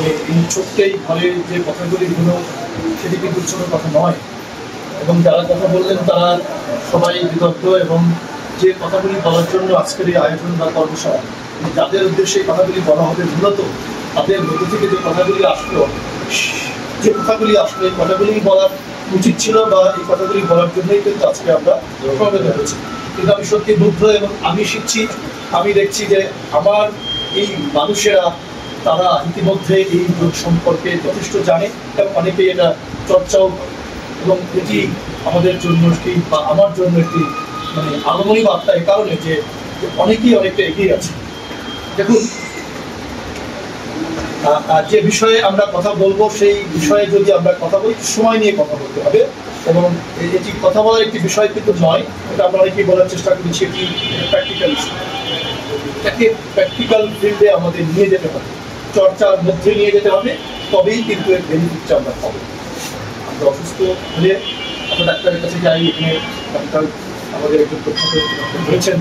এই ছোট্ট এই ঘরের যে কথাগুলি হলো সেটি কিন্তু ছোট কথা নয়, এবং যারা কথা বললেন তারা সবাই বিদগ্ধ, এবং যে কথাগুলি বলার জন্য আজকের এই আয়োজন বা কর্মশালা, যাদের উদ্দেশ্যে এই কথাগুলি বলা হবে মূলত তাদের মধ্যে থেকে যে কথাগুলি আসলো, এই কথাগুলি বলার উচিত ছিল, বা এই কথাগুলি বলার জন্যই কিন্তু আজকে আমরা সমবেত হয়েছি। কিন্তু আমি সত্যি মুগ্ধ, এবং আমি শিখছি, আমি দেখছি যে আমার এই মানুষেরা তারা ইতিমধ্যে এই যোগ সম্পর্কে যথেষ্ট জানে, এবং অনেকেই এটা চর্চাও, এবং এটি আমাদের জন্য একটি বা আমার জন্য একটি মানে আগমনী বার্তা, এই কারণে যে অনেকেই অনেকটা এগিয়ে আছে। দেখুন, যে বিষয়ে আমরা কথা বলবো সেই বিষয়ে যদি আমরা কথা বলি, সময় নিয়ে কথা বলতে হবে, এবং এটি কথা বলার একটি বিষয় কিন্তু নয়, এটা আমরা অনেকেই বলার চেষ্টা করেছি, এটি প্র্যাকটিক্যাল ইস্যু। এটাকে প্র্যাকটিক্যাল ফিল্ডে আমাদের নিয়ে যেতে হবে, চর্চার মধ্যে নিয়ে যেতে হবে, তবেই কিন্তু এর বেনিফিটটা আমরা পাবো। আমরা অসুস্থ হলে আমরা ডাক্তারের কাছে যাই, এখানে ডাক্তার আমাদের একজন রয়েছেন,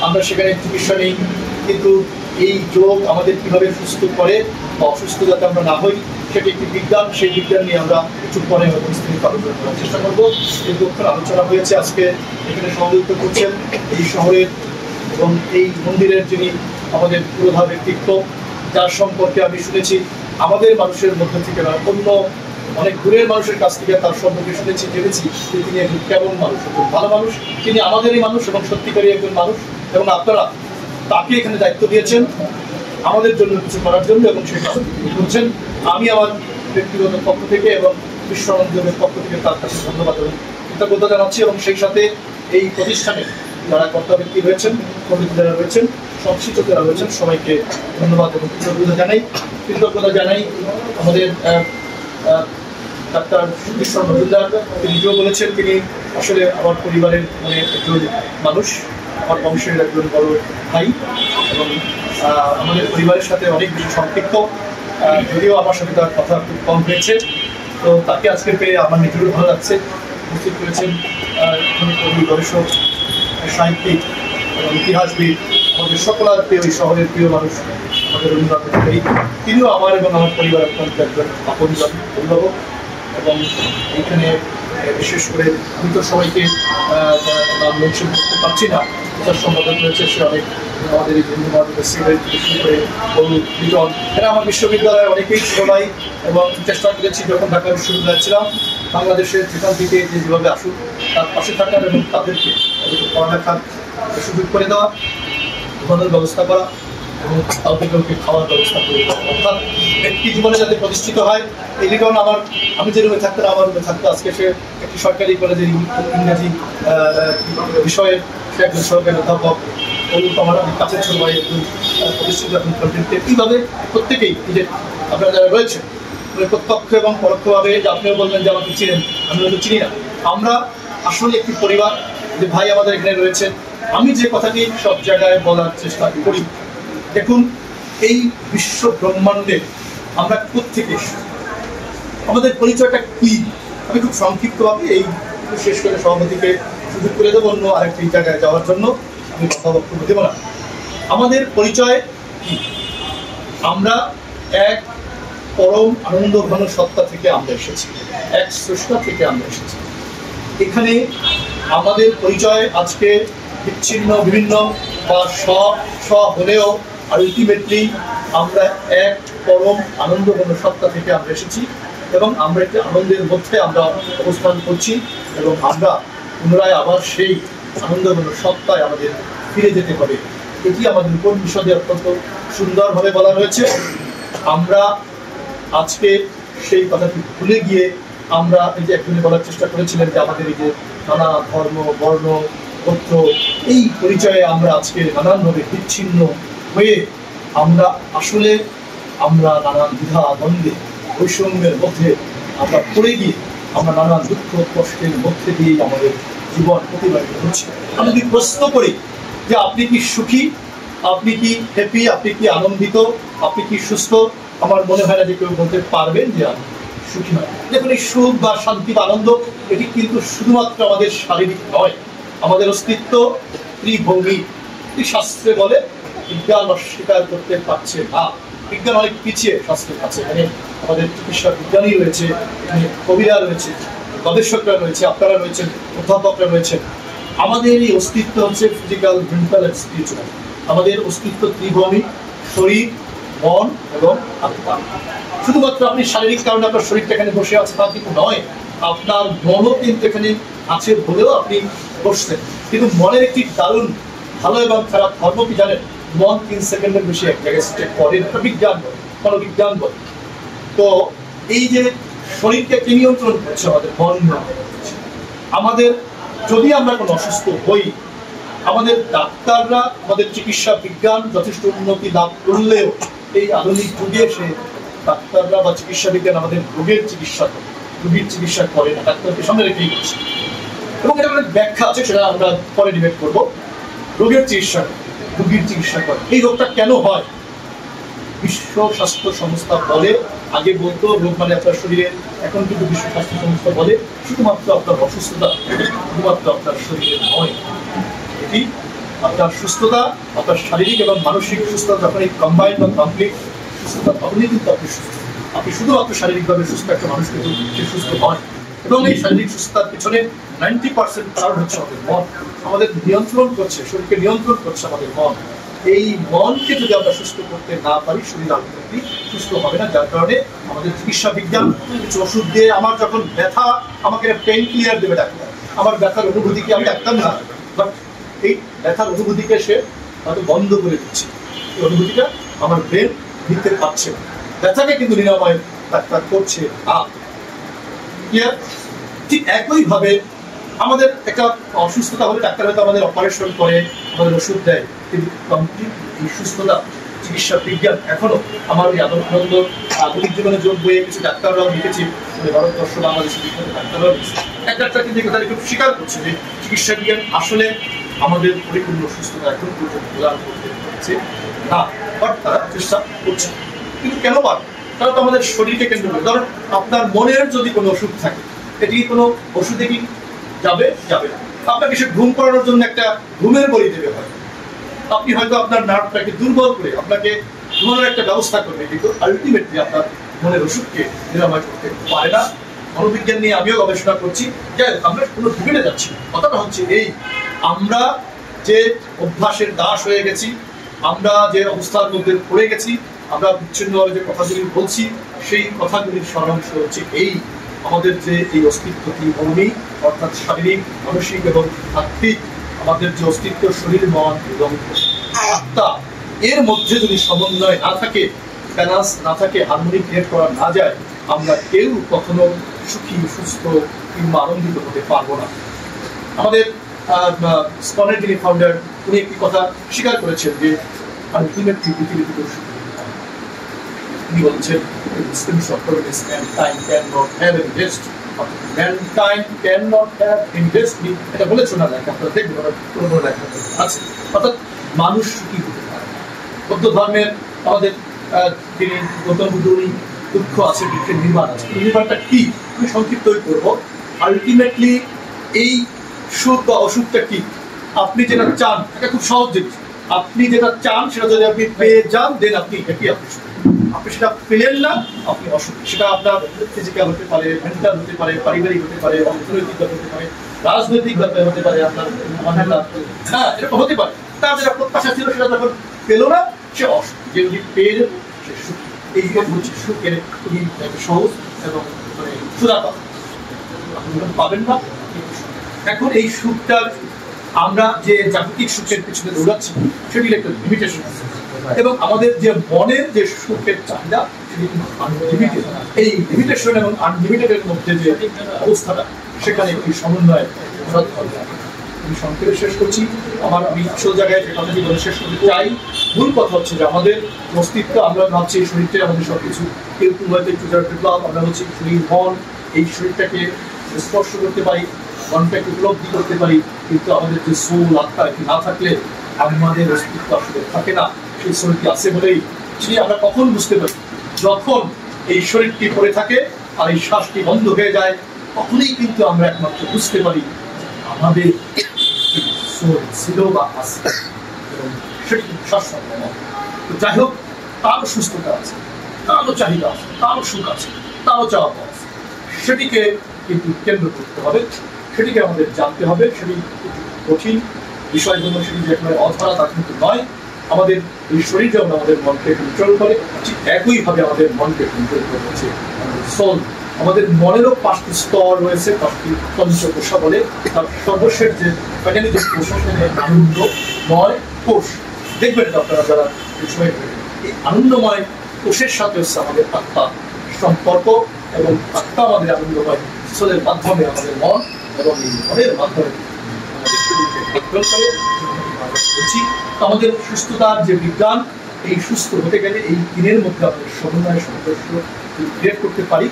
আমরা সেখানে চিকিৎসা নেই, কিন্তু এই যোগ আমাদের কীভাবে সুস্থ করে বা অসুস্থ যাতে আমরা না হই সেটি একটি বিজ্ঞান, সেই বিজ্ঞান নিয়ে আমরা একটু পরে বিস্তারিত আলোচনা করার চেষ্টা করবো। এই দক্ষিণ আলোচনা হয়েছে আজকে এখানে সহযোগিত করছেন এই শহরের এবং এই মন্দিরের যিনি আমাদের পুরোধা ব্যক্তিত্ব, যার সম্পর্কে আমি শুনেছি আমাদের মানুষের মধ্যে থেকে না, অন্য অনেক দূরের মানুষের কাছ থেকে তার সম্পর্কে শুনেছি, জেনেছি যে তিনি একজন কেমন মানুষ, একজন ভালো মানুষ, তিনি আমাদেরই মানুষ এবং সত্যিকারই একজন মানুষ, এবং আপনারা তাকে এখানে দায়িত্ব দিয়েছেন আমাদের জন্য কিছু করার জন্য, এবং সেই কাজ তিনি করছেন। আমি আমার ব্যক্তিগত পক্ষ থেকে এবং বিশ্বরঞ্জনের পক্ষ থেকে তার কাছে ধন্যবাদ এবং কৃতজ্ঞতা জানাচ্ছি, এবং সেই সাথে এই প্রতিষ্ঠানে যারা কর্তা ব্যক্তি রয়েছেন, কমিটি যারা রয়েছেন, সংশ্লিষ্ট যারা রয়েছেন, সবাইকে ধন্যবাদ এবং কৃতজ্ঞতা জানাই। আমাদের ডাক্তার সুদীশ্বর মজুমদার তিনি নিজেও বলেছেন তিনি আসলে আমার পরিবারের মানে একজন মানুষ, আমার বংশের একজন বড় ভাই, এবং আমাদের পরিবারের সাথে অনেক বেশি সম্পৃক্ত, যদিও আমার সাথে তার কথা খুব কম হয়েছে। তো তাকে আজকে পেয়ে আমার নিজেরও ভালো লাগছে। উপস্থিত করেছেন কবি, গবেষক, সাহিত্যিক এবং ইতিহাসবিদ, আমাদের সকলের প্রিয়, এই শহরের প্রিয় মানুষ আমাদের রবীন্দ্রনাথ ভাই, তিনিও আমার এবং আমার পরিবার অত্যন্ত একজন আপনজন অভিভাবক। এবং এইখানে বিশেষ করে আমি তো সবাইকে নাম মেনশন করতে পারছি না, যার সম্পাদক রয়েছে সে অনেক আমাদের এই বন্ধু বান্ধবের সিলেট বিশেষ করে হলুদ লিটন, এরা আমার বিশ্ববিদ্যালয়ে অনেকেই ছিল নাই, এবং চেষ্টা করেছি যখন ঢাকা বিশ্ববিদ্যালয়ে ছিলাম বাংলাদেশের যেখান থেকে যেভাবে আসুক তার পাশে থাকার এবং তাদেরকে পড়ালেখার সুযোগ করে দেওয়া, ঘুমানোর ব্যবস্থা করা এবং তাদেরকে খাওয়ার ব্যবস্থা করে দেওয়া, অর্থাৎ ব্যক্তি জীবনে যাতে প্রতিষ্ঠিত হয়। এই লিটন আমি যে রুমে থাকতাম, আমার রুমে থাকতো, আজকে সে একটি সরকারি কলেজের ইংরেজি বিষয়ের সে একজন সরকারি অধ্যাপক, আমার কাছের সময় একজন প্রতিষ্ঠিত এখন কন্টেন্টে। এইভাবে প্রত্যেকেই যে আপনারা যারা রয়েছেন প্রত্যক্ষ এবং পরোক্ষভাবে, যে আপনিও বলবেন যে আমাকে চিনেন, আমি হয়তো চিনি না, আমরা আসলে একটি পরিবার। যে ভাই আমাদের এখানে রয়েছেন, আমি যে কথাটি সব জায়গায় বলার চেষ্টা করি, দেখুন এই বিশ্ব ব্রহ্মাণ্ডে আমরা কোত্থেকে এসেছি, আমাদের পরিচয়টা কি, আমি খুব সংক্ষিপ্তভাবে এই শেষ করে সভাপতিকে সুযোগ করে দেবো অন্য আরেকটি জায়গায় যাওয়ার জন্য, আমি কথা বক্তব্য দেবো না। আমাদের পরিচয় কি? আমরা এক পরম আনন্দ ঘন সত্তা থেকে আমরা এসেছি, এক স্রষ্টা থেকে আমরা এসেছি। এখানে আমাদের পরিচয় আজকে বিচ্ছিন্ন বিভিন্ন বা স্ব হলেও আলটিমেটলি আমরা এক পরম আনন্দ ঘন সত্তা থেকে আমরা এসেছি, এবং আমরা একটি আনন্দের মধ্যে আমরা অবস্থান করছি, এবং আমরা পুনরায় আবার সেই আনন্দ ঘন সত্তায় আমাদের ফিরে যেতে হবে। এটি আমাদের উপনিষদে অত্যন্ত সুন্দরভাবে বলা হয়েছে। আমরা আজকে সেই কথাটি ভুলে গিয়ে আমরা এই যে একজনে বলার চেষ্টা করেছিলেন যে আমাদের এই যে নানা ধর্ম, বর্ণ, গোত্র, এই পরিচয়ে আমরা আজকে নানানভাবে বিচ্ছিন্ন হয়ে আমরা আসলে নানান দ্বিধা দ্বন্দ্বে বৈষম্যের মধ্যে আমরা পড়ে গিয়ে আমরা নানান দুঃখ কষ্টের মধ্যে দিয়েই আমাদের জীবন অতিবাহিত হচ্ছে। আমি যদি প্রশ্ন করি যে আপনি কি সুখী, আপনি কি হ্যাপি, আপনি কি আনন্দিত, আপনি কি সুস্থ, আমার মনে হয় না যে কেউ বলতে পারবেন যে আমি সুখী নয়। দেখুন, এই সুখ বা শান্তি বা আনন্দ এটি কিন্তু শুধুমাত্র আমাদের শারীরিক নয়, আমাদের অস্তিত্ব ত্রিভৌমিক। শাস্ত্রে বলে বিজ্ঞান অস্বীকার করতে পারছে না বিজ্ঞান অনেক পিছিয়ে স্বাস্থ্যের কাছে। এখানে আমাদের চিকিৎসা বিজ্ঞানী রয়েছে, এখানে কবিরা রয়েছে, গবেষকরা রয়েছে, আপনারা রয়েছেন, অধ্যাপকরা রয়েছেন। আমাদের এই অস্তিত্ব হচ্ছে ফিজিক্যাল, মেন্টাল অ্যান্ড স্পিরিচুয়াল। আমাদের অস্তিত্ব ত্রিভুবনী, শরীর, মন এবং আত্মা। শুধুমাত্র আপনি শারীরিক কারণে আপনার শরীরটা এখানে বসে আছে তা কিন্তু নয়, আপনার মনও কিন্তু এখানে আছে বলেও আপনি বসছেন। কিন্তু মনের একটি দারুণ ভালো এবং খারাপ ধর্ম কি জানেন? মন 3 সেকেন্ডের বেশি এক জায়গায় স্টে করে না, বিজ্ঞান বলে, মনোবিজ্ঞান বলে। তো এই যে শরীরকে কে নিয়ন্ত্রণ করছে? আমাদের মন নিয়ন্ত্রণ করছে। আমাদের যদি আমরা কোনো অসুস্থ হই, আমাদের ডাক্তাররা, আমাদের চিকিৎসা বিজ্ঞান যথেষ্ট উন্নতি লাভ করলেও এই আধুনিক যুগে এসে ডাক্তাররা বা চিকিৎসা বিজ্ঞান আমাদের রোগের চিকিৎসা করে, রোগীর চিকিৎসা করে না, ডাক্তারকে সামনে রেখেই করছে। এবং এটা অনেক ব্যাখ্যা আছে, সেটা আমরা পরে ডিবেট করবো। রোগের চিকিৎসা করে, রোগীর চিকিৎসা করে। এই রোগটা কেন হয়? বিশ্ব স্বাস্থ্য সংস্থা বলে, আগে বলতো রোগ মানে আপনার শরীরে, এখন কিন্তু বিশ্ব স্বাস্থ্য সংস্থা বলে শুধুমাত্র আপনার অসুস্থতা, শুধুমাত্র আপনার শরীরে নয়। এটি আপনার সুস্থতা, আপনার শারীরিক এবং মানসিক সুস্থতা যখন এই কম্বাইন্ড বা কমপ্লিট সুস্থতা, তখনই কিন্তু আপনি সুস্থ। আপনি শুধুমাত্র শারীরিকভাবে সুস্থ একটা মানুষ কিন্তু সে সুস্থ নয়। এবং এই শারীরিক সুস্থতার পিছনে 90% কারণ হচ্ছে আমাদের মন। আমাদের নিয়ন্ত্রণ করছে, শরীরকে নিয়ন্ত্রণ করছে আমাদের মন। এই মনকে যদি আমরা সুস্থ করতে না পারি, শরীর আলটিমেটলি সুস্থ হবে না। যার কারণে আমাদের চিকিৎসা বিজ্ঞান কিছু ওষুধ দিয়ে, আমার যখন ব্যথা, আমাকে পেইন ক্লিয়ার দেবে ডাক্তার, আমার ব্যথার অনুভূতিকে আমি ডাক্তার না, বাট এই ব্যথার অনুভূতিকে সে হয়তো বন্ধ করে দিচ্ছে। এই অনুভূতিটা আমার ব্রেন নিতে পারছে না, ব্যথাকে কিন্তু নিরাময় ডাক্তার করছে না। ক্লিয়ার? ঠিক একইভাবে আমাদের একটা অসুস্থতা হলে ডাক্তার হয়তো আমাদের অপারেশন করে, আমাদের ওষুধ দেয়, কিন্তু কমপ্লিট এই সুস্থতা চিকিৎসা বিজ্ঞান এখনো আমার এই আনন্দ আধুনিক জীবনে যোগ বইয়ে কিছু ডাক্তাররাও লিখেছি, ভারতবর্ষ বাংলাদেশের বিখ্যাত ডাক্তাররাও লিখেছে। এক ডাক্তার কিন্তু তারা খুব স্বীকার করছে যে চিকিৎসা বিজ্ঞান আসলে আমাদের পরিপূর্ণ সুস্থতা এখন পর্যন্ত প্রদান করতে পারছে না, বাট তারা চেষ্টা করছে। কিন্তু কেন পারে? তারা তো আমাদের শরীরকে কেন্দ্র করে। ধরুন আপনার মনের যদি কোনো অসুখ থাকে, এটি কোনো ওষুধে কি যাবে? যাবে না। আপনাকে সে ঘুম করানোর জন্য একটা ঘুমের বড়ি দেবে, হয় আপনি হয়তো আপনার নার্ভটাকে দুর্বল করে আপনাকে ঘুমানোর একটা ব্যবস্থা করবে, কিন্তু আলটিমেটলি আপনার মনের অসুখকে নিরাময় করতে পারে না। মনোবিজ্ঞান নিয়ে আমিও গবেষণা করছি। যাই হোক, আমরা কোনো ডিবেটে যাচ্ছি। কথাটা হচ্ছে এই, আমরা যে অভ্যাসের দাস হয়ে গেছি, আমরা যে অবস্থার মধ্যে পড়ে গেছি, আমরা বিচ্ছিন্নভাবে যে কথাগুলি বলছি, সেই কথাগুলির সারাংশ হচ্ছে এই, আমাদের যে এই অস্তিত্ব ত্রিভুবনী, অর্থাৎ শারীরিক, মানসিক এবং আত্মিক, আমাদের যে অস্তিত্ব শরীর, মন এবং আত্মা, এর মধ্যে যদি সমন্বয় না থাকে, ব্যালেন্স না থাকে, হারমোনি ক্রিয়েট করা না যায়, আমরা কেউ কখনো সুখী, সুস্থ কিংবা আনন্দিত হতে পারবো না। আমাদের স্কনের যিনি ফাউন্ডার, উনি একটি কথা স্বীকার করেছেন যে আলটিমেটলি পৃথিবীতে তিনি বলছেন এটা বলেছো না লেখা, আপনারা দেখবেন লেখা আছে। অর্থাৎ মানুষ সুখী হতে পারে। বৌদ্ধ ধর্মের আমাদের তিনি গৌতম বুদ্ধ, উনি দুঃখ আছে, দুঃখের নির্মাণ আছে। নির্মাণটা কি আমি সংক্ষিপ্তই করবো। আলটিমেটলি এই সুখ বা অসুখটা কি? আপনি যেটা চান, এটা খুব সহজ জিনিস। আপনি যেটা চান সেটা যদি আপনি পেয়ে যান, দেন আপনি হ্যাপি। আপনি সেটা পেলেন না, আপনি অসুখী। সেটা আপনার ফিজিক্যাল হতে পারে, মেন্টাল হতে পারে, পারিবারিক হতে পারে, অর্থনৈতিক হতে পারে, রাজনৈতিক হতে পারে, আপনার হ্যাঁ এরকম হতে পারে। তার যেটা প্রত্যাশা ছিল সেটা যখন পেল না, সে অসুখী। যে যদি পেয়ে যান সে সুখী। এই হচ্ছে সুখের খুবই সহজ এবং মানে সুদা কথা। আপনি যখন পাবেন না, এখন এই সুখটার আমরা যে জাগতিক সুখের পিছনে দৌড়াচ্ছি, সেটির একটা লিমিটেশন আছে। এবং আমাদের যে মনের যে সুখের চাহিদা, সেটি কিন্তু আনলিমিটেড। এই লিমিটেশন এবং আনলিমিটেডের মধ্যে যে অবস্থাটা, সেখানে একটি সমন্বয়। আমি সংক্ষেপে শেষ করছি। আমি আসল জায়গায় যে কথাটি বলে শেষ করতে চাই, মূল কথা হচ্ছে যে আমাদের অস্তিত্ব, আমরা ভাবছি এই শরীরটাই আমাদের সবকিছু। কেউ হয়তো একটু যারা ডেভেলপ, আমরা হচ্ছে শরীর, মন, এই শরীরটাকে স্পর্শ করতে পারি, মনটাকে উপলব্ধি করতে পারি, কিন্তু আমাদের যে সোল, আত্মা, এটি না থাকলে আমাদের অস্তিত্ব আসলে থাকে না। সেই শরীরটি আছে বলেই সে আমরা কখন বুঝতে পারি? যখন এই শরীরটি পড়ে থাকে আর এই শ্বাসটি বন্ধ হয়ে যায়, তখনই কিন্তু আমরা একমাত্র বুঝতে পারি আমাদের সোল ছিল বা আছে, এবং সেটি কিন্তু শাশ্বত নয়। তো যাই হোক, তারও সুস্থতা আছে, তারও চাহিদা আছে, তারও সুখ আছে, তারও চাওয়া আছে। সেটিকে কিন্তু কেন্দ্র করতে হবে, সেটিকে আমাদের জানতে হবে। সেটি কঠিন বিষয়গুলো, সেটি যে একেবারে অধরা তা কিন্তু নয়। আমাদের এই শরীর যেমন আমাদের মনকে কন্ট্রোল করে, ঠিক একইভাবে আমাদের মনকে কন্ট্রোল করে হচ্ছে সোল। আমাদের মনেরও 5টি স্তর রয়েছে, 5টি পঞ্চকোষা বলে। তার সর্বশেষ যে ফাইনালি যে কোষ, আনন্দময় কোষ, দেখবেন আপনারা যারা এই সময় এই আনন্দময় কোষের সাথে হচ্ছে আমাদের আত্মা সম্পর্ক, এবং আত্মা আমাদের আনন্দময় সোলের মাধ্যমে আমাদের মন এবং এই মনের মাধ্যমে আমাদের সুস্থতার যে বিজ্ঞান, এই সুস্থ হতে গেলে এই দিনের মধ্যে আমাদের সমন্বয় সামঞ্জস্য ক্রিয়েট করতে পারি,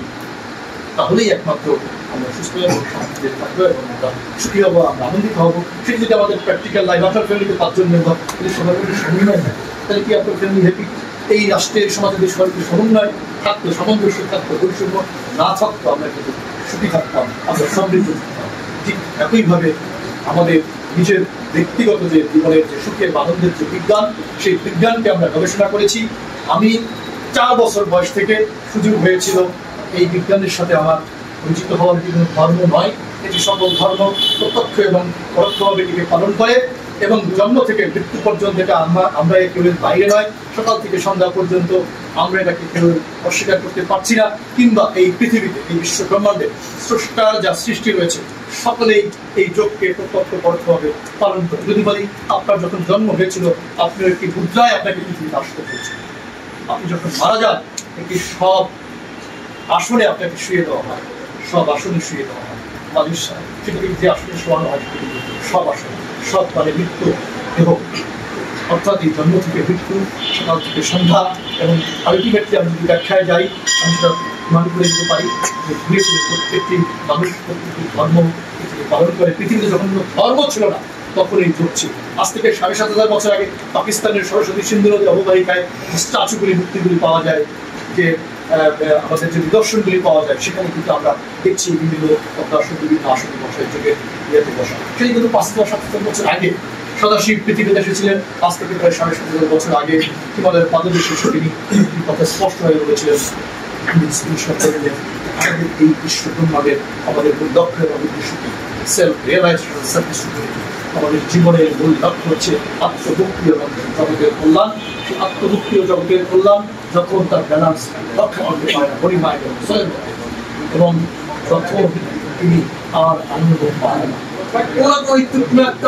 তাহলেই একমাত্র আমরা সুস্থ এবং শান্তিতে থাকবো এবং আমরা সুখী হবো, আমরা আনন্দিত হবো। সেটি যদি আমাদের প্র্যাকটিক্যাল লাইফ, আপনার ফ্যামিলিতে 5 জন মেম্বার যদি সবার মধ্যে সমন্বয় থাকে, তাহলে কি আপনার ফ্যামিলি হ্যাপি? এই রাষ্ট্রের সমাজে যদি সবার সমন্বয় থাকতো, সামঞ্জস্য থাকতো, বৈষম্য না থাকতো, আমরা কিন্তু সুখী থাকতাম, আমরা সমৃদ্ধ থাকতাম। ঠিক একইভাবে আমাদের নিজের ব্যক্তিগত যে জীবনের যে সুখের আনন্দের যে বিজ্ঞান, সেই বিজ্ঞানকে আমরা গবেষণা করেছি। আমি 4 বছর বয়স থেকে সুযোগ হয়েছিল এই বিজ্ঞানের সাথে আমার পরিচিত হওয়ার। বিভিন্ন ধর্ম নয়, এটি সকল ধর্ম প্রত্যক্ষ এবং পরোক্ষভাবে এটিকে পালন করে, এবং জন্ম থেকে মৃত্যু পর্যন্ত এটা আমরা কেউ বাইরে নয়। সকাল থেকে সন্ধ্যা পর্যন্ত আমরা এটাকে কেউ অস্বীকার করতে পারছি না, কিংবা এই পৃথিবীতে, এই বিশ্ব ব্রহ্মাণ্ডে স্রষ্টার যা সৃষ্টি রয়েছে সকলেই এই যোগকে প্রত্যক্ষ পরোক্ষভাবে পালন করে। যদি বলি, আপনার যখন জন্ম হয়েছিল, আপনার একটি মুদ্রায় আপনাকে পৃথিবীতে আসতে হয়েছে। আপনি যখন মারা যান, একটি সব আসনে আপনাকে শুয়ে দেওয়া হয়, সব আসনে শুয়ে দেওয়া হয়। মানুষ সেটাকে যে আসনে শোয়ানো হয়, সব আসনে, সব মানে মৃত্যু দেহ, অর্থাৎ এই জন্ম থেকে মৃত্যু, সকাল থেকে সন্ধ্যা। এবং আলটিমেটলি আমি যদি ব্যাখ্যায় যাই, আমি সেটা মনে করে দিতে পারি যে ধীরে ধীরে প্রত্যেকটি মানুষ প্রত্যেকটি ধর্ম পৃথিবী পালন করে। পৃথিবীতে যখন কোনো ধর্ম ছিল না, তখন এই যোগ ছিল। আজ থেকে 7,500 বছর আগে পাকিস্তানের সরস্বতী সিন্ধু নদী অববাহিকায় স্ট্যাচুগুলি, মূর্তিগুলি পাওয়া যায়, যে আমাদের যে নিদর্শনগুলি পাওয়া যায়, সেখানে কিন্তু আমরা দেখছি বিভিন্ন বিভিন্ন আসনে বসার যুগের ইয়েতে বসা। সেই কিন্তু 5,000-7,000 বছর আগে সদাশিব পৃথিবীতে এসেছিলেন। আজ থেকে প্রায় 7,500 বছর আগে হিমালয়ের পাদদেশে তিনি কথা স্পষ্ট হয়ে বলেছিলেন, আমাদের এই বিশ্ব ব্রহ্মাণ্ডের আমাদের মূল লক্ষ্য এবং উদ্দেশ্য কি? Self realization, self discovery. আমাদের জীবনের মূল লক্ষ্য হচ্ছে আত্মমুক্তি এবং জগতের কল্যাণ। সেই আত্মমুক্তি ও জগতের কল্যাণ যখন তার ব্যালেন্স রক্ষা করতে পারে না পরিমায় এবং স্বয়ং, এবং তখন তিনি আর আনন্দ পান না।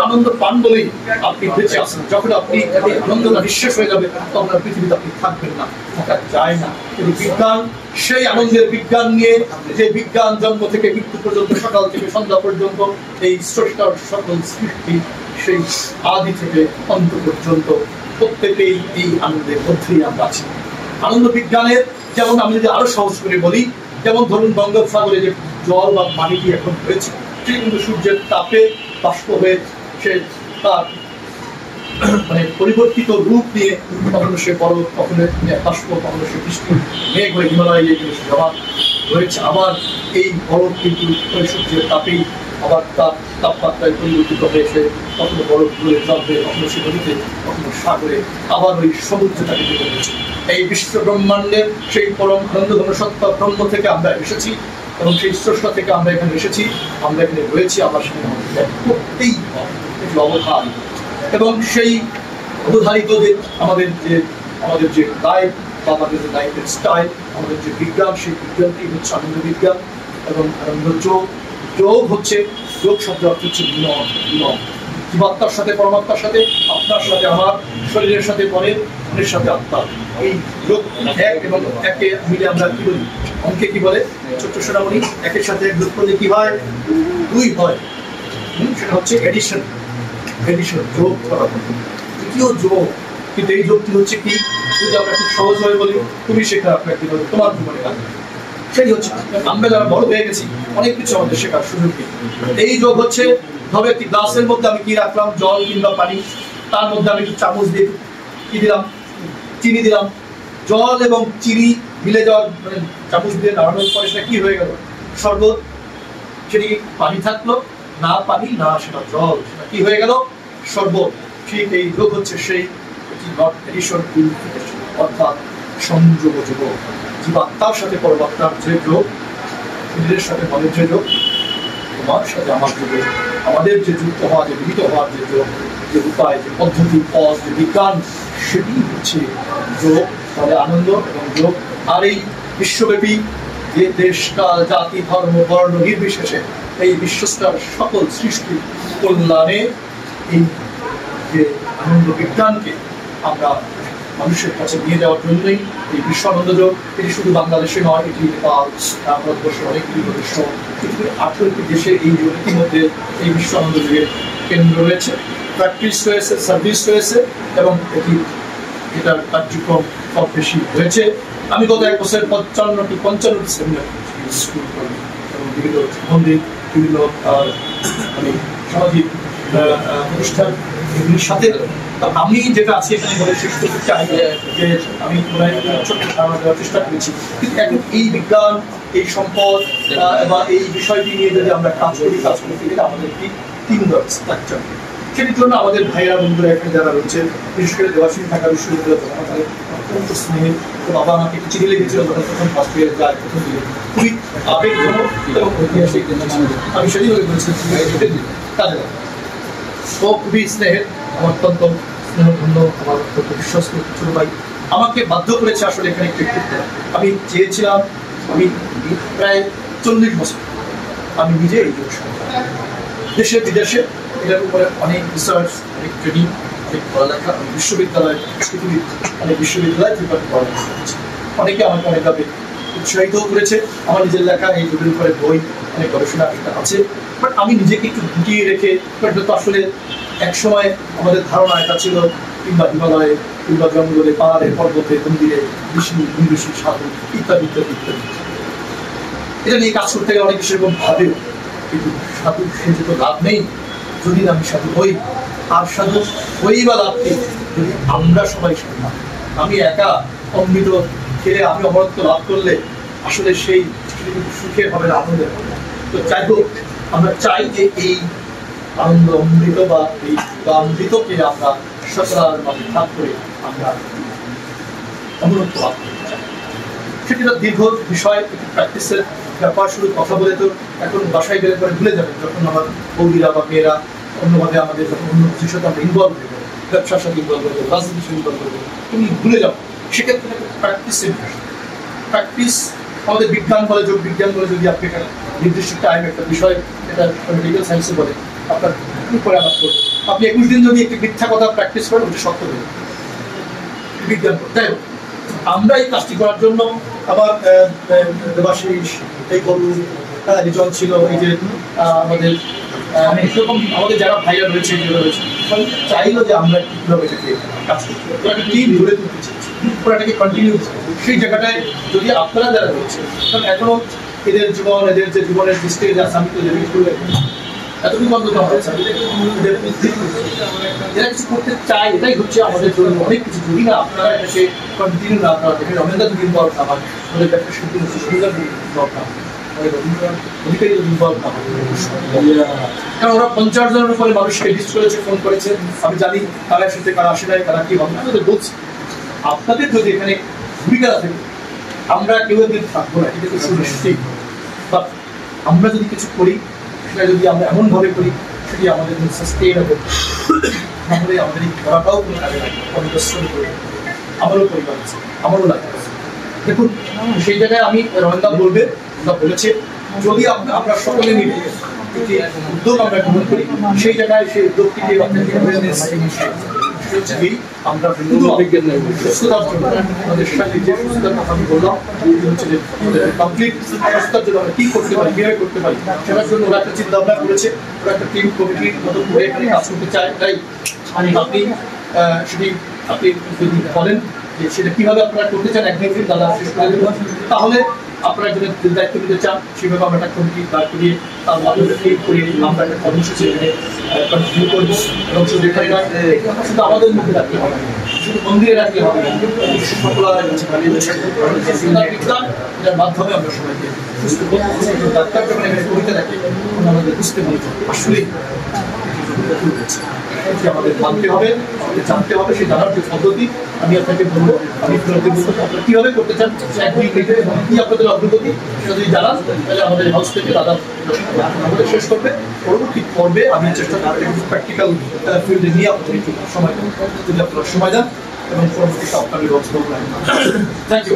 আনন্দ পান বলেই আপনি বেঁচে আসেন। যখন আপনি এই আনন্দটা নিঃশেষ হয়ে যাবে, তখন আর পৃথিবীতে আপনি থাকবেন না, থাকা যায় না। কিন্তু বিজ্ঞান, সেই আনন্দের বিজ্ঞান নিয়ে, যে বিজ্ঞান জন্ম থেকে মৃত্যু পর্যন্ত, সকাল থেকে সন্ধ্যা পর্যন্ত এই স্রষ্টার সকল সৃষ্টি, সেই আদি থেকে অন্ত পর্যন্ত প্রত্যেকেই এই আনন্দের মধ্যেই আমরা আছি। আনন্দ বিজ্ঞানের যেমন আমি যদি আরো সহজ করে বলি, যেমন ধরুন বঙ্গোপসাগরে যে জল বা পানিটি এখন হয়েছে, সেটি কিন্তু সূর্যের তাপে বাষ্প হয়ে সে তার মানে পরিবর্তিত রূপ নিয়ে কখনো সে বরফ, কখনো বাষ্প, কখনো সে বৃষ্টি মেঘ হয়ে হিমালয়ে কিন্তু সে জমা রয়েছে। আবার এই বরফ কিন্তু সূর্যের তাপেই আবার তার তাপমাত্রায় পরিবর্তিত হয়েছে, কখনো বরফ ধরে জমবে, কখনো সে নদীতে, কখনো সাগরে, আবার ওই সমুদ্রটাকে যেতে হয়েছে। এই বিশ্ব ব্রহ্মাণ্ডের সেই পরম আনন্দঘন সত্তা ব্রহ্ম থেকে আমরা এসেছি, এবং সেই স্রষ্টা থেকে আমরা এখানে এসেছি, আমরা এখানে রয়েছি, আমরা সেখানে করতেই হবে, এটি অবধারিত। এবং সেই অবধারিত যে আমাদের যে লাইফ বা আমাদের যে লাইফের স্টাইল, আমাদের যে বিজ্ঞান, সেই বিজ্ঞানটি হচ্ছে আনন্দ বিজ্ঞান। এবং আনন্দ যোগ হচ্ছে, যোগ শব্দ অর্থ হচ্ছে মিলন। জীবাত্মার সাথে পরমাত্মার সাথে, আপনার সাথে আমার, শরীরের সাথে মনের, মনের সাথে আত্মা, এই যোগ এক এবং একে মিলে আমরা কি বলি, অঙ্কে কি বলে ছোট্ট সোনামণি, একের সাথে এক যোগ করলে কি হয়? 2 হয়। সেটা হচ্ছে এডিশন, যোগ করা। তৃতীয় যোগ, কিন্তু এই যোগটি হচ্ছে কি, যদি আমরা খুব সহজভাবে বলি, তুমি শেখা প্র্যাকটিক্যাল তোমার জীবনে লাগবে। সেই হচ্ছে আমরা যারা বড় হয়ে গেছি, অনেক কিছু আমাদের শেখার সুযোগ নেই। এই যোগ হচ্ছে, ধরো একটি গ্লাসের মধ্যে আমি কি রাখলাম, জল কিংবা পানি, তার মধ্যে আমি একটু চামচ দিয়ে কি দিলাম, চিনি দিলাম। জল এবং চিনি মিলে যাওয়ার মানে চামচ দিয়ে নাড়ানোর পরে সেটা কি হয়ে গেল? শরবত। সেটি পানি থাকলো না, পানি না, সেটা জল, সেটা কি হয়ে গেল? শরবত। ঠিক এই যোগ হচ্ছে সেই, নট এডিশন, অর্থাৎ সংযোগ যোগ, জীবাত্মার সাথে পরমাত্মার যে যোগ, শরীরের সাথে মনের যে যোগ, তোমার সাথে আমার যোগে আমাদের যে যুক্ত হওয়া, যে মিলিত হওয়ার যে যোগ, যে উপায়, যে পদ্ধতি, পথ, যে বিজ্ঞান, সেটি হচ্ছে যোগ। তাহলে আনন্দ এবং যোগ। আর এই বিশ্বব্যাপী যে দেশ, কাল, জাতি, ধর্ম, বর্ণ নির্বিশেষে এই বিশ্বস্তার সকল সৃষ্টি কল্যাণে এই যে আনন্দ বিজ্ঞানকে আমরা মানুষের কাছে নিয়ে যাওয়ার জন্যই এই বিশ্ব আনন্দ যোগ। এটি শুধু বাংলাদেশে নয়, এটি নেপাল, ভারতবর্ষের অনেকগুলি দেশ, পৃথিবীর 18টি দেশে এই যোগের মধ্যে এই বিশ্ব আনন্দ যোগের কেন্দ্র রয়েছে, প্র্যাকটিস রয়েছে, সার্ভিস রয়েছে এবং এটার কার্যক্রম সব বেশি হয়েছে। আমি গত 1 বছরের 55টি সেমিনার স্কুল এবং বিভিন্ন মন্দির, বিভিন্ন সামাজিক প্রতিষ্ঠান, এগুলির সাথে আমি যেটা আছি এখানে বলে শেষ করতে চাই যে আমি ছোট্ট ধারণা দেওয়ার চেষ্টা করেছি। কিন্তু এখন এই বিজ্ঞান, এই সম্পদ বা এই বিষয়টি নিয়ে যদি আমরা কাজ করতে গেলে আমাদের কি 3 স্ট্রাকচার। সেটির জন্য আমাদের ভাইয়েরা বন্ধুরা এখানে যারা রয়েছে, বিশেষ করে দেওয়াশিনী ঢাকা বিশ্ববিদ্যালয় তাদের অত্যন্ত স্নেহের। তো বাবা আমাকে একটু চিঠি লিখেছিল যখন প্রথম ফার্স্ট ইয়ারে যায়, প্রথম দিকে খুবই আবেগঘন এবং ঐতিহাসিক। আমি সেদিনই বলেছিলাম কাজে তো খুবই স্নেহের, আমার অত্যন্ত স্নেহধন্য, আমার অত্যন্ত বিশ্বস্ত ছোট ভাই আমাকে বাধ্য করেছে আসলে এখানে একটু করতে। আমি চেয়েছিলাম, আমি প্রায় 40 বছর আমি নিজে এই যোগ দেশে বিদেশে এটার উপরে অনেক রিসার্চ, অনেক ট্রেনিং, অনেক পড়ালেখা, বিশ্ববিদ্যালয়, পৃথিবীর অনেক বিশ্ববিদ্যালয় থেকে পড়ালেখা করেছে। অনেকে আমাকে অনেকভাবে উৎসাহিতও করেছে। আমার নিজের লেখা এই যোগের উপরে বই, অনেক গবেষণা আছে। বাট আমি নিজেকে একটু গুটিয়ে রেখে, বাট তো আসলে একসময় আমাদের ধারণা এটা ছিল কিংবা হিমালয়ে কিংবা জঙ্গলে, পাহাড়ে, পর্বতে, মন্দিরে, ঋষি সাধু ইত্যাদি ইত্যাদি ইত্যাদি, এটা নিয়ে কাজ করতে গেলে অনেক সেরকম ভাবেও, কিন্তু সাধু সেজে তো লাভ নেই যদি আমি সাধু হই। আর সাধু হই বা লাভ কি যদি আমরা সবাই সাধু না। আমি একা অমৃত খেলে আমি অমরত্ব লাভ করলে আসলে সেই সুখের হবে না, আনন্দের হবে না। তো যাই হোক, আমরা চাই যে এই আনন্দ অমৃত বা এই অমৃতকে আমরা সকলের মাঝে ভাগ করে আমরা অমরত্ব লাভ করতে চাই। সেটা দীর্ঘ বিষয়, প্র্যাকটিসের ব্যাপার। শুধু কথা বলে তো এখন বাসায় গেলে পরে ভুলে যাবেন। যখন আমার বৌদিরা বা মেয়েরা অন্যভাবে আমাদের যখন অন্য কিছুর সাথে আমরা ইনভলভ হয়ে যাবো, ব্যবসার সাথে ইনভলভ হয়ে যাবো, রাজনীতির সাথে ইনভলভ হয়ে যাবো, তুমি ভুলে যাবো। সেক্ষেত্রে প্র্যাকটিসের প্র্যাকটিস আমাদের বিজ্ঞান বলে, যোগ বিজ্ঞান বলে, যদি আপনি একটা নির্দিষ্ট টাইম একটা বিষয়, এটা মেডিকেল সায়েন্সে বলে আপনার উপরে আঘাত করবে। আপনি 21 দিন যদি একটি মিথ্যা কথা প্র্যাকটিস করেন, ওটা সত্য হবে বিজ্ঞান। তাই আমরা এই কাজটি করার জন্য আবার দেবাশিস, এই গরু রিজন ছিল, এই যে আমাদের এরকম আমাদের যারা ভাইরা রয়েছে, চাইলো যে আমরা কীভাবে এটাকে কাজ করতে পারি, ওরা একটা টিম গড়ে তুলতে চাইছি, ওরা এটাকে কন্টিনিউ। সেই জায়গাটায় যদি আপনারা যারা রয়েছে, কারণ এখনো এদের জীবন, এদের যে জীবনের স্টেজ আছে, আমি তো এতটুকু বন্ধ হয়েছে, এরা কিছু করতে চায়, এটাই হচ্ছে আমাদের জন্য অনেক কিছু। যদি না আপনারা এটাকে কন্টিনিউ না করা, দেখেন রবীন্দ্রনাথ যদি ইনভলভ না হয়, আমাদের একটা শিল্পী সুন্দর ইনভলভ না হয়, কারণ ওরা 50 জনের উপরে মানুষকে লিস্ট করেছে, ফোন করেছে। আমি জানি কারা এসেছে, কারা আসে নাই, কারা কি ভাবনা। আমি বলছি আপনাদের যদি এখানে ভূমিকা থাকে, আমরা কেউ একদিন থাকবো না, এটা তো সুনিশ্চিত। বাট আমরা যদি কিছু করি, সেটা যদি আমরা এমনভাবে করি সেটি আমাদের সাস্টেইনেবল, তাহলে আমাদের এই করাটাও কোনো কাজে লাগে। পরিদর্শন করে আমারও পরিবার আছে, আমারও লাগে। দেখুন সেই জায়গায় আমি রবীন্দ্র বলবে বলেছে, যদি আমরা সকলে মিলে একটি উদ্যোগ আমরা গ্রহণ করি, সেই জায়গায় সেই উদ্যোগটিকে আমরা সুস্থতার জন্য আমাদের শারীরিক যে সুস্থতার কথা আমি বললাম, হচ্ছে যে কমপ্লিট সুস্থতার জন্য আমরা কী করতে পারি, কীভাবে করতে পারি, সেটার জন্য ওরা একটা চিন্তা ভাবনা করেছে। ওরা একটা টিম কমিটির মতো করে এখানে কাজ করতে চায়। তাই আপনি সেটি আপনি যদি বলেন যে সেটা কীভাবে আপনারা করতে চান, একদিন দাদা শেষ করে দেবেন, তাহলে আপনারা যদি দায়িত্ব নিতে চান, সেভাবে আমরা একটা কমিটি দাঁড় করিয়ে তার মাধ্যমে করিয়ে আমরা একটা কর্মসূচি কন্টিনিউ করবো। এবং শুধু এখানে নয়, শুধু আমাদের মধ্যে রাখতে হবে, শুধু মন্দিরে রাখতে হবে, এটার মাধ্যমে আমরা সবাইকে সুস্থ করবো। ডাক্তার যখন এখানে কবিতা রাখে, আমাদের বুঝতে পারি আসলে সেটি আমাদের মানতে হবে, আমাদের জানতে হবে, সেই জানার যে পদ্ধতি আমি আপনাকে বলবো, আমি আপনাকে বলবো আপনারা কীভাবে করতে চান, এক দুই মিনিটে কী আপনাদের অগ্রগতি সেটা যদি জানান তাহলে আমাদের হাউস থেকে দাদা আমাদের শেষ করবে। পরবর্তী পর্বে আমি চেষ্টা করবো প্র্যাকটিক্যাল ফিল্ডে নিয়ে আপনাদের একটু সময় যদি আপনারা সময় দেন এবং পরবর্তীতে আপনাদের ব্যবস্থা থ্যাংক ইউ।